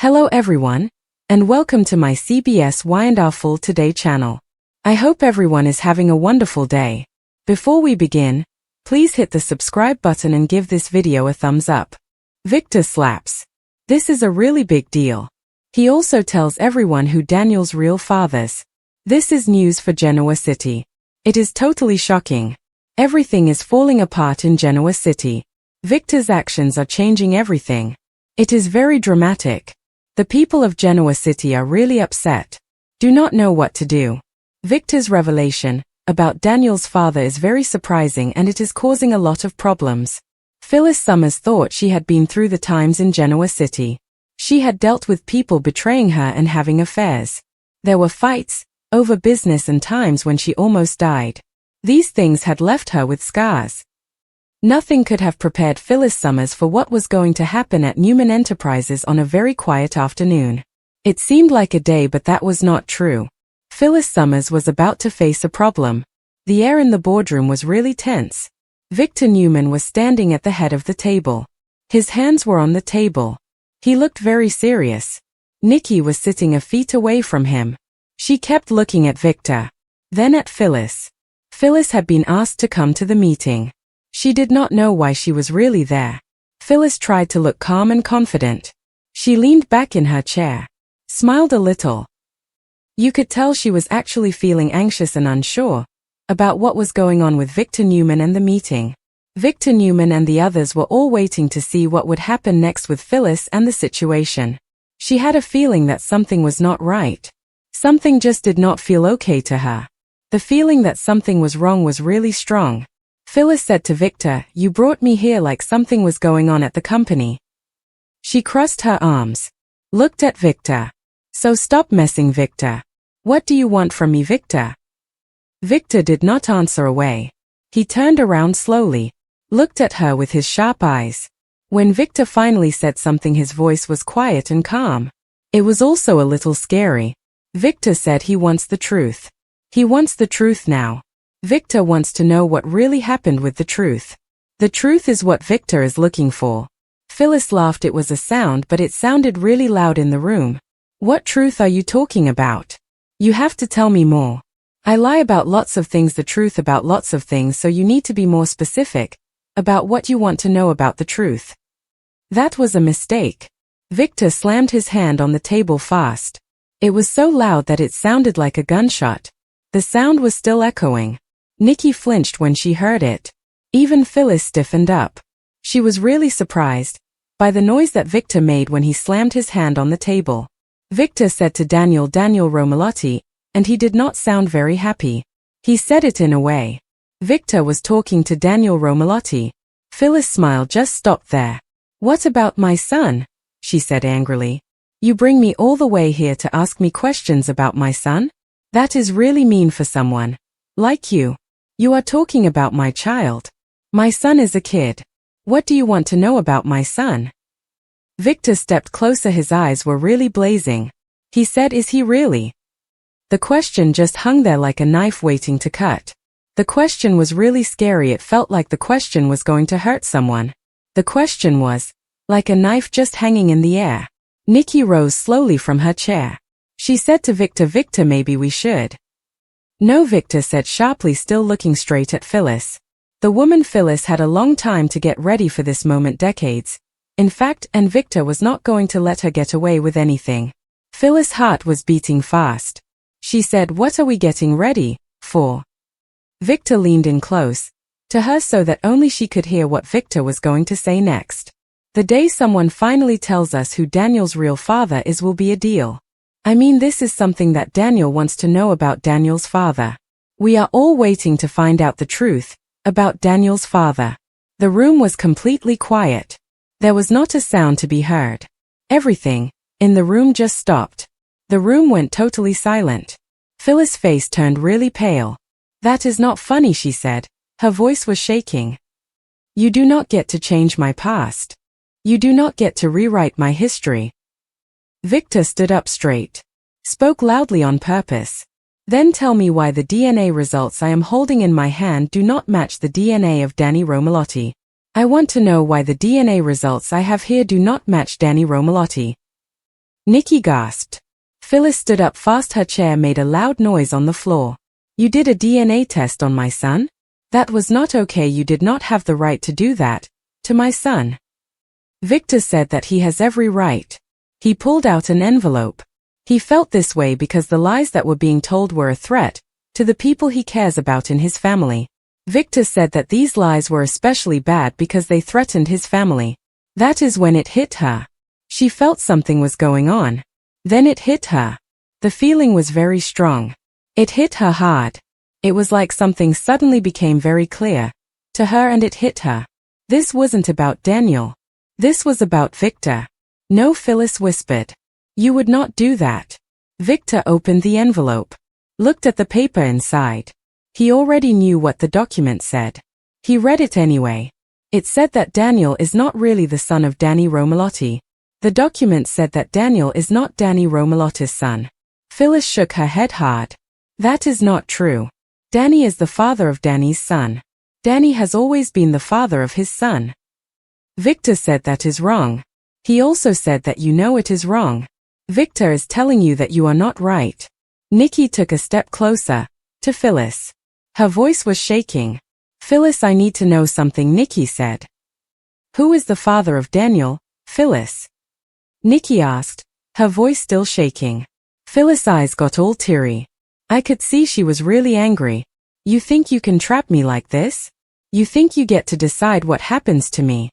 Hello everyone, and welcome to my CBS Wonderful Today channel. I hope everyone is having a wonderful day. Before we begin, please hit the subscribe button and give this video a thumbs up. Victor SLAPS. This is a really big deal. He also tells everyone who Daniel's real father's. This is news for Genoa City. It is totally shocking. Everything is falling apart in Genoa City. Victor's actions are changing everything. It is very dramatic. The people of Genoa City are really upset. Do not know what to do. Victor's revelation about Daniel's father is very surprising and it is causing a lot of problems. Phyllis Summers thought she had been through the times in Genoa City. She had dealt with people betraying her and having affairs. There were fights over business and times when she almost died. These things had left her with scars. Nothing could have prepared Phyllis Summers for what was going to happen at Newman Enterprises on a very quiet afternoon. It seemed like a day, but that was not true. Phyllis Summers was about to face a problem. The air in the boardroom was really tense. Victor Newman was standing at the head of the table. His hands were on the table. He looked very serious. Nikki was sitting a feet away from him. She kept looking at Victor, then at Phyllis. Phyllis had been asked to come to the meeting. She did not know why she was really there. Phyllis tried to look calm and confident. She leaned back in her chair, smiled a little. You could tell she was actually feeling anxious and unsure about what was going on with Victor Newman and the meeting. Victor Newman and the others were all waiting to see what would happen next with Phyllis and the situation. She had a feeling that something was not right. Something just did not feel okay to her. The feeling that something was wrong was really strong. Phyllis said to Victor, "You brought me here like something was going on at the company." She crossed her arms, looked at Victor. "So stop messing, Victor. What do you want from me, Victor?" Victor did not answer away. He turned around slowly, looked at her with his sharp eyes. When Victor finally said something, his voice was quiet and calm. It was also a little scary. Victor said he wants the truth. He wants the truth now. Victor wants to know what really happened with the truth. The truth is what Victor is looking for. Phyllis laughed. It was a sound, but it sounded really loud in the room. "What truth are you talking about? You have to tell me more. I lie about lots of things, the truth about lots of things, so you need to be more specific about what you want to know about the truth." That was a mistake. Victor slammed his hand on the table fast. It was so loud that it sounded like a gunshot. The sound was still echoing. Nikki flinched when she heard it. Even Phyllis stiffened up. She was really surprised by the noise that Victor made when he slammed his hand on the table. Victor said to Daniel Romalotti, and he did not sound very happy. He said it in a way. Victor was talking to Daniel Romalotti. Phyllis' smile just stopped there. "What about my son?" she said angrily. "You bring me all the way here to ask me questions about my son? That is really mean for someone like you. You are talking about my child. My son is a kid. What do you want to know about my son?" Victor stepped closer. His eyes were really blazing. He said, "Is he really?" The question just hung there like a knife waiting to cut. The question was really scary. It felt like the question was going to hurt someone. The question was like a knife just hanging in the air. Nikki rose slowly from her chair. She said to Victor, "Victor, maybe we should." "No," Victor said sharply, still looking straight at Phyllis. The woman Phyllis had a long time to get ready for this moment, decades. In fact, and Victor was not going to let her get away with anything. Phyllis' heart was beating fast. She said, "What are we getting ready for?" Victor leaned in close to her so that only she could hear what Victor was going to say next. "The day someone finally tells us who Daniel's real father is will be a deal. I mean, this is something that Daniel wants to know about Daniel's father. We are all waiting to find out the truth about Daniel's father." The room was completely quiet. There was not a sound to be heard. Everything in the room just stopped. The room went totally silent. Phyllis' face turned really pale. "That is not funny," she said. Her voice was shaking. "You do not get to change my past. You do not get to rewrite my history." Victor stood up straight, spoke loudly on purpose. "Then tell me why the DNA results I am holding in my hand do not match the DNA of Danny Romalotti. I want to know why the DNA results I have here do not match Danny Romalotti." Nikki gasped. Phyllis stood up fast. Her chair made a loud noise on the floor. You did a DNA test on my son? That was not okay. You did not have the right to do that to my son. Victor said that he has every right. He pulled out an envelope. He felt this way because the lies that were being told were a threat to the people he cares about in his family. Victor said that these lies were especially bad because they threatened his family. That is when it hit her. She felt something was going on. Then it hit her. The feeling was very strong. It hit her hard. It was like something suddenly became very clear to her and it hit her. This wasn't about Daniel. This was about Victor. No, Phyllis whispered. You would not do that. Victor opened the envelope. Looked at the paper inside. He already knew what the document said. He read it anyway. It said that Daniel is not really the son of Danny Romalotti. The document said that Daniel is not Danny Romalotti's son. Phyllis shook her head hard. That is not true. Danny is the father of Danny's son. Danny has always been the father of his son. Victor said that is wrong. He also said that you know it is wrong. Victor is telling you that you are not right. Nikki took a step closer to Phyllis. Her voice was shaking. Phyllis, I need to know something, Nikki said. Who is the father of Daniel, Phyllis? Nikki asked, her voice still shaking. Phyllis' eyes got all teary. I could see she was really angry. You think you can trap me like this? You think you get to decide what happens to me?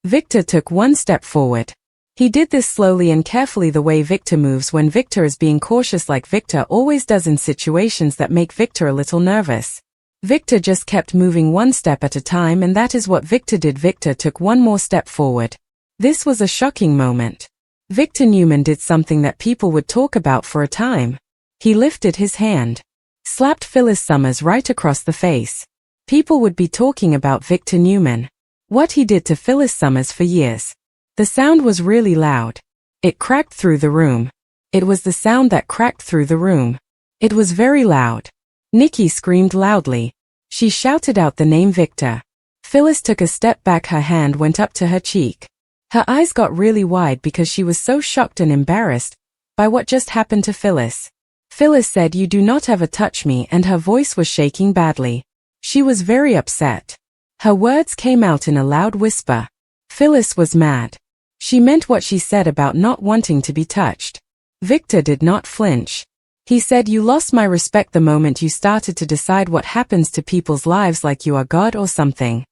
Victor took one step forward. He did this slowly and carefully, the way Victor moves when Victor is being cautious, like Victor always does in situations that make Victor a little nervous. Victor just kept moving one step at a time, and that is what Victor did. Victor took one more step forward. This was a shocking moment. Victor Newman did something that people would talk about for a time. He lifted his hand, slapped Phyllis Summers right across the face. People would be talking about Victor Newman. What he did to Phyllis Summers for years. The sound was really loud. It cracked through the room. It was the sound that cracked through the room. It was very loud. Nikki screamed loudly. She shouted out the name Victor. Phyllis took a step back. Her hand went up to her cheek. Her eyes got really wide because she was so shocked and embarrassed by what just happened to Phyllis. Phyllis said, "You do not ever touch me," and her voice was shaking badly. She was very upset. Her words came out in a loud whisper. Phyllis was mad. She meant what she said about not wanting to be touched. Victor did not flinch. He said, "You lost my respect the moment you started to decide what happens to people's lives like you are God or something."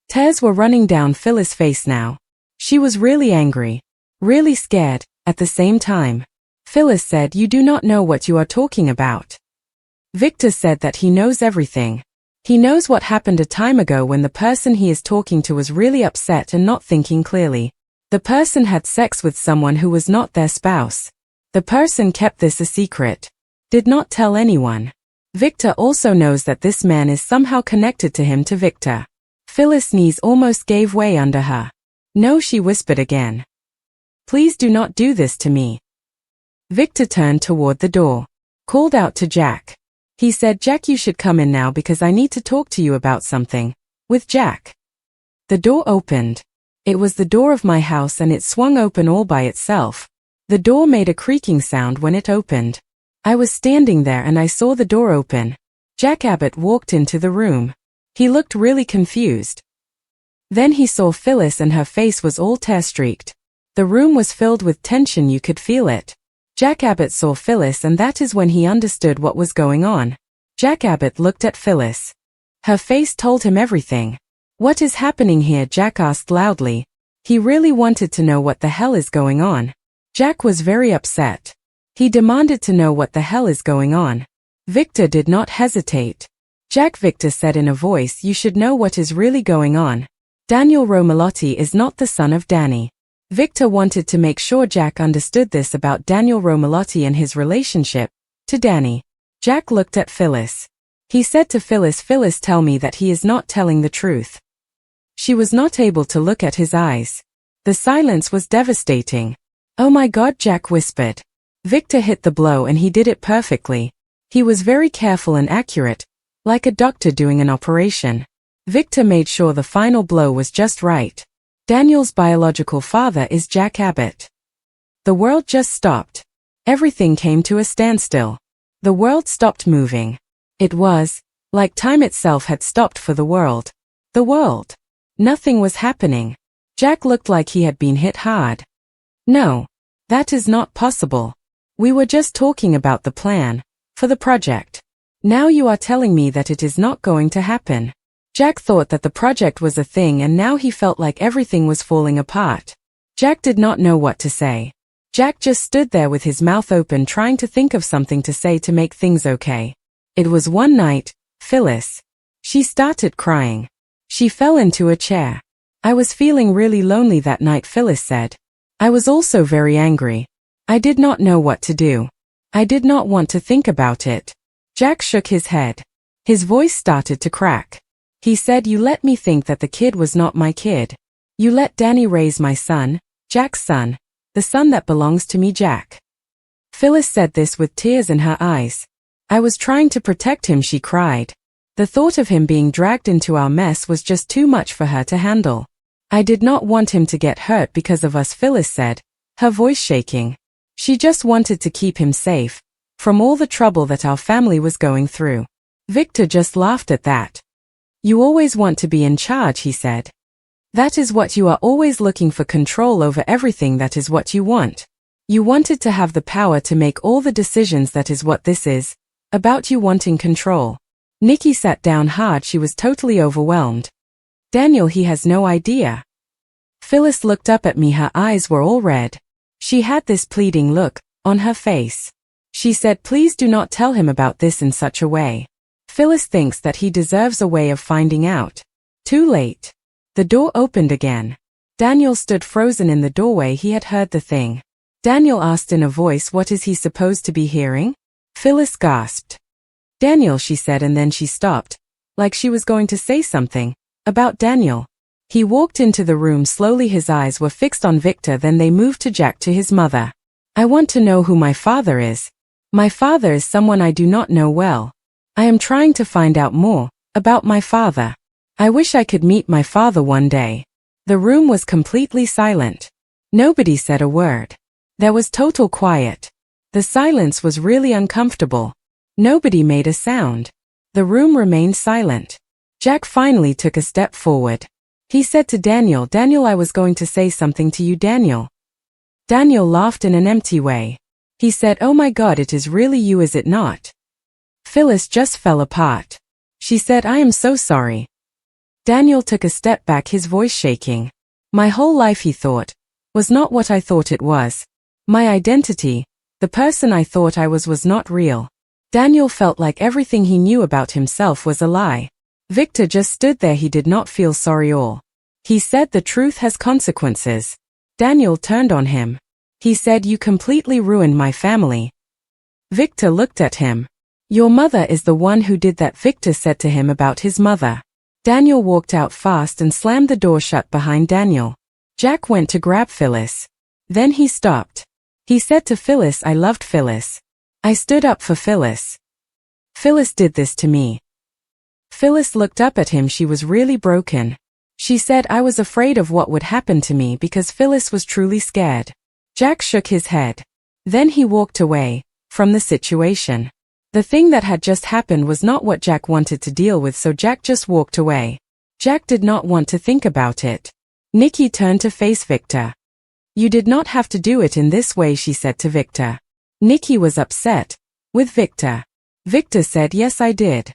Tears were running down Phyllis' face now. She was really angry. Really scared, at the same time. Phyllis said, "You do not know what you are talking about." Victor said that he knows everything. He knows what happened a time ago when the person he is talking to was really upset and not thinking clearly. The person had sex with someone who was not their spouse. The person kept this a secret. Did not tell anyone. Victor also knows that this man is somehow connected to him, to Victor. Phyllis' knees almost gave way under her. "No," she whispered again. "Please do not do this to me." Victor turned toward the door. Called out to Jack. He said, "Jack, you should come in now because I need to talk to you about something." With Jack. The door opened. It was the door of my house and it swung open all by itself. The door made a creaking sound when it opened. I was standing there and I saw the door open. Jack Abbott walked into the room. He looked really confused. Then he saw Phyllis and her face was all tear-streaked. The room was filled with tension, you could feel it. Jack Abbott saw Phyllis and that is when he understood what was going on. Jack Abbott looked at Phyllis. Her face told him everything. "What is happening here?" Jack asked loudly. He really wanted to know what the hell is going on. Jack was very upset. He demanded to know what the hell is going on. Victor did not hesitate. "Jack," Victor said in a voice, "you should know what is really going on. Daniel Romalotti is not the son of Danny." Victor wanted to make sure Jack understood this about Daniel Romalotti and his relationship to Danny. Jack looked at Phyllis. He said to Phyllis, "Phyllis, tell me that he is not telling the truth." She was not able to look at his eyes. The silence was devastating. "Oh my God," Jack whispered. Victor hit the blow and he did it perfectly. He was very careful and accurate, like a doctor doing an operation. Victor made sure the final blow was just right. Daniel's biological father is Jack Abbott. The world just stopped. Everything came to a standstill. The world stopped moving. It was like time itself had stopped for the world. The world. Nothing was happening. Jack looked like he had been hit hard. No. That is not possible. We were just talking about the plan for the project. Now you are telling me that it is not going to happen. Jack thought that the project was a thing and now he felt like everything was falling apart. Jack did not know what to say. Jack just stood there with his mouth open trying to think of something to say to make things okay. It was one night, Phyllis. She started crying. She fell into a chair. I was feeling really lonely that night, Phyllis said. I was also very angry. I did not know what to do. I did not want to think about it. Jack shook his head. His voice started to crack. He said, "You let me think that the kid was not my kid. You let Danny raise my son, Jack's son, the son that belongs to me, Jack." Phyllis said this with tears in her eyes. I was trying to protect him, she cried. The thought of him being dragged into our mess was just too much for her to handle. I did not want him to get hurt because of us, Phyllis said, her voice shaking. She just wanted to keep him safe from all the trouble that our family was going through. Victor just laughed at that. You always want to be in charge, he said. That is what you are always looking for, control over everything. That is what you want. You wanted to have the power to make all the decisions. That is what this is about, you wanting control. Nikki sat down hard. She was totally overwhelmed. Daniel, he has no idea. Phyllis looked up at me. Her eyes were all red. She had this pleading look on her face. She said, "Please do not tell him about this in such a way. Phyllis thinks that he deserves a way of finding out." Too late. The door opened again. Daniel stood frozen in the doorway. He had heard the thing. Daniel asked in a voice, "What is he supposed to be hearing?" Phyllis gasped. "Daniel," she said, and then she stopped, like she was going to say something about Daniel. He walked into the room slowly. His eyes were fixed on Victor, then they moved to Jack, to his mother. "I want to know who my father is. My father is someone I do not know well. I am trying to find out more about my father. I wish I could meet my father one day." The room was completely silent. Nobody said a word. There was total quiet. The silence was really uncomfortable. Nobody made a sound. The room remained silent. Jack finally took a step forward. He said to Daniel, "Daniel, I was going to say something to you, Daniel." Daniel laughed in an empty way. He said, "Oh my God, it is really you, is it not?" Phyllis just fell apart. She said, "I am so sorry." Daniel took a step back, his voice shaking. "My whole life," he thought, "was not what I thought it was. My identity, the person I thought I was not real." Daniel felt like everything he knew about himself was a lie. Victor just stood there. He did not feel sorry or. He said, "The truth has consequences." Daniel turned on him. He said, "You completely ruined my family." Victor looked at him. "Your mother is the one who did that," Victor said to him about his mother. Daniel walked out fast and slammed the door shut behind Daniel. Jack went to grab Phyllis. Then he stopped. He said to Phyllis, "I loved Phyllis. I stood up for Phyllis. Phyllis did this to me." Phyllis looked up at him. She was really broken. She said, "I was afraid of what would happen to me," because Phyllis was truly scared. Jack shook his head. Then he walked away from the situation. The thing that had just happened was not what Jack wanted to deal with, so Jack just walked away. Jack did not want to think about it. Nikki turned to face Victor. "You did not have to do it in this way," she said to Victor. Nikki was upset with Victor. Victor said, "Yes, I did."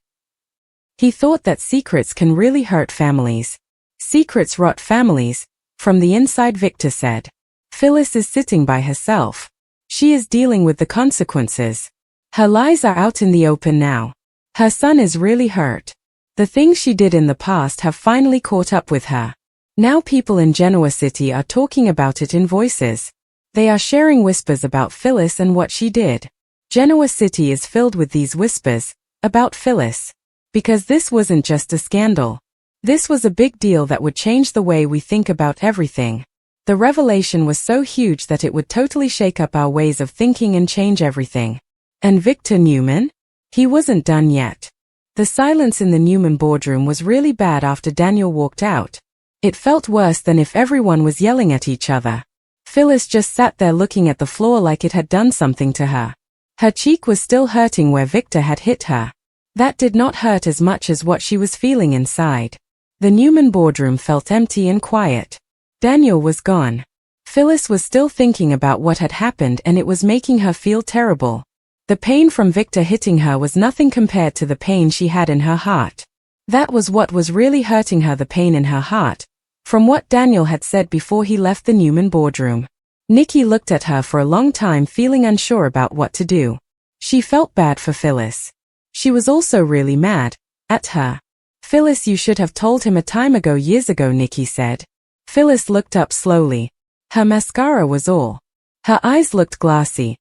He thought that secrets can really hurt families. Secrets rot families from the inside, Victor said. Phyllis is sitting by herself. She is dealing with the consequences. Her lies are out in the open now. Her son is really hurt. The things she did in the past have finally caught up with her. Now people in Genoa City are talking about it in voices. They are sharing whispers about Phyllis and what she did. Genoa City is filled with these whispers about Phyllis. Because this wasn't just a scandal. This was a big deal that would change the way we think about everything. The revelation was so huge that it would totally shake up our ways of thinking and change everything. And Victor Newman? He wasn't done yet. The silence in the Newman boardroom was really bad after Daniel walked out. It felt worse than if everyone was yelling at each other. Phyllis just sat there looking at the floor like it had done something to her. Her cheek was still hurting where Victor had hit her. That did not hurt as much as what she was feeling inside. The Newman boardroom felt empty and quiet. Daniel was gone. Phyllis was still thinking about what had happened and it was making her feel terrible. The pain from Victor hitting her was nothing compared to the pain she had in her heart. That was what was really hurting her, the pain in her heart, from what Daniel had said before he left the Newman boardroom. Nikki looked at her for a long time, feeling unsure about what to do. She felt bad for Phyllis. She was also really mad at her. Phyllis, you should have told him a time ago, years ago, Nikki said. Phyllis looked up slowly. Her mascara was all. Her eyes looked glassy.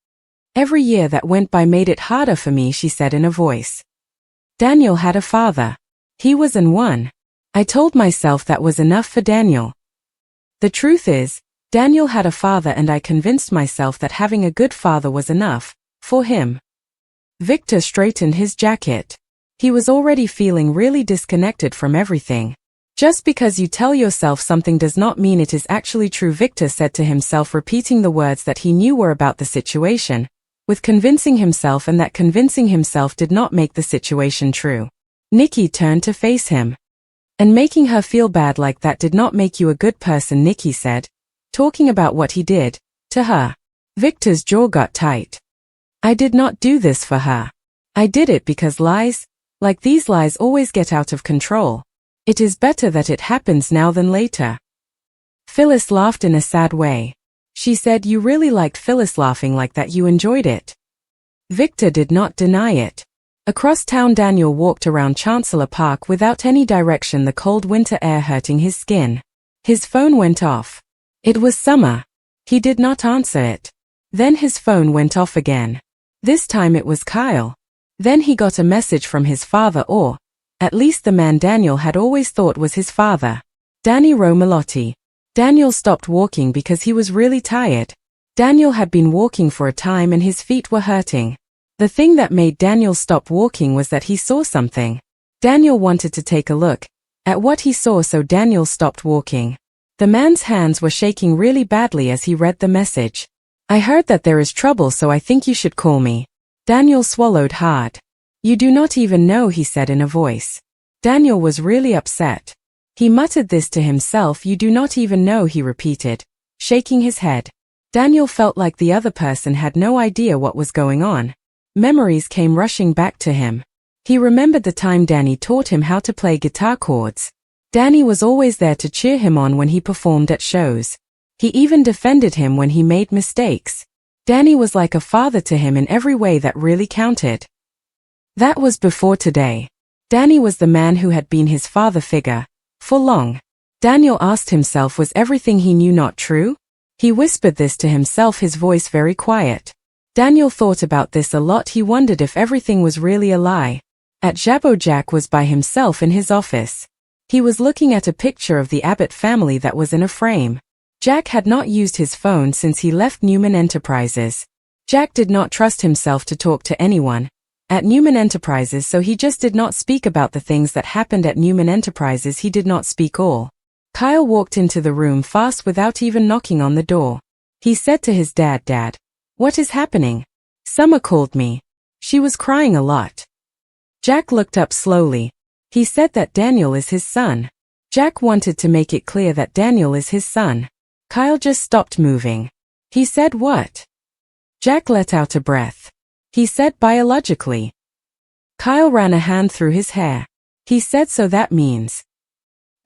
Every year that went by made it harder for me, she said in a voice. Daniel had a father. He was an one. I told myself that was enough for Daniel. The truth is, Daniel had a father and I convinced myself that having a good father was enough for him. Victor straightened his jacket. He was already feeling really disconnected from everything. Just because you tell yourself something does not mean it is actually true, Victor said to himself, repeating the words that he knew were about the situation, with convincing himself, and that convincing himself did not make the situation true. Nikki turned to face him. And making her feel bad like that did not make you a good person, Nikki said, talking about what he did to her. Victor's jaw got tight. I did not do this for her. I did it because lies, like these lies, always get out of control. It is better that it happens now than later. Phyllis laughed in a sad way. She said, you really liked Phyllis laughing like that, you enjoyed it. Victor did not deny it. Across town, Daniel walked around Chancellor Park without any direction, the cold winter air hurting his skin. His phone went off. It was summer. He did not answer it. Then his phone went off again. This time it was Kyle. Then he got a message from his father, or at least the man Daniel had always thought was his father. Danny Romalotti. Daniel stopped walking because he was really tired. Daniel had been walking for a time and his feet were hurting. The thing that made Daniel stop walking was that he saw something. Daniel wanted to take a look at what he saw, so Daniel stopped walking. The man's hands were shaking really badly as he read the message. I heard that there is trouble, so I think you should call me. Daniel swallowed hard. You do not even know, he said in a voice. Daniel was really upset. He muttered this to himself. You do not even know, he repeated, shaking his head. Daniel felt like the other person had no idea what was going on. Memories came rushing back to him. He remembered the time Danny taught him how to play guitar chords. Danny was always there to cheer him on when he performed at shows. He even defended him when he made mistakes. Danny was like a father to him in every way that really counted. That was before today. Danny was the man who had been his father figure for long. Daniel asked himself, was everything he knew not true? He whispered this to himself, his voice very quiet. Daniel thought about this a lot. He wondered if everything was really a lie. At Jabbo, Jack was by himself in his office. He was looking at a picture of the Abbott family that was in a frame. Jack had not used his phone since he left Newman Enterprises. Jack did not trust himself to talk to anyone at Newman Enterprises, so he just did not speak about the things that happened at Newman Enterprises. He did not speak all. Kyle walked into the room fast without even knocking on the door. He said to his dad, Dad, what is happening? Summer called me. She was crying a lot. Jack looked up slowly. He said that Daniel is his son. Jack wanted to make it clear that Daniel is his son. Kyle just stopped moving. He said, what? Jack let out a breath. He said, biologically. Kyle ran a hand through his hair. He said, so that means.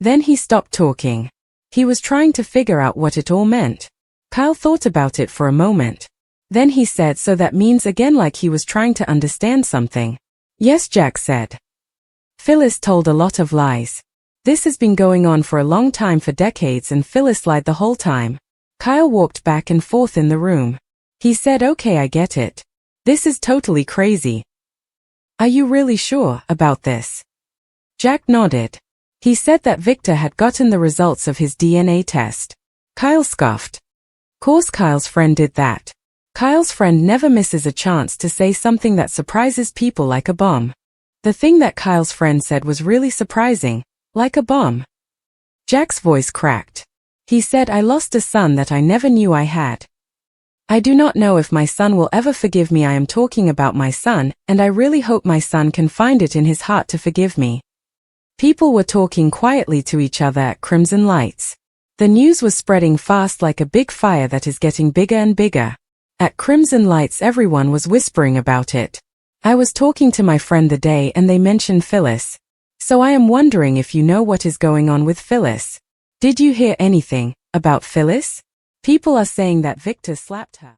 Then he stopped talking. He was trying to figure out what it all meant. Kyle thought about it for a moment. Then he said, so that means, again, like he was trying to understand something. Yes, Jack said. Phyllis told a lot of lies. This has been going on for a long time, for decades, and Phyllis lied the whole time. Kyle walked back and forth in the room. He said, okay, I get it. This is totally crazy. Are you really sure about this? Jack nodded. He said that Victor had gotten the results of his DNA test. Kyle scoffed. Course Kyle's friend did that. Kyle's friend never misses a chance to say something that surprises people like a bomb. The thing that Kyle's friend said was really surprising, like a bomb. Jack's voice cracked. He said, "I lost a son that I never knew I had. I do not know if my son will ever forgive me. I am talking about my son, and I really hope my son can find it in his heart to forgive me." People were talking quietly to each other at Crimson Lights. The news was spreading fast like a big fire that is getting bigger and bigger. At Crimson Lights everyone was whispering about it. I was talking to my friend the day and they mentioned Phyllis. So I am wondering if you know what is going on with Phyllis. Did you hear anything about Phyllis? People are saying that Victor slapped her.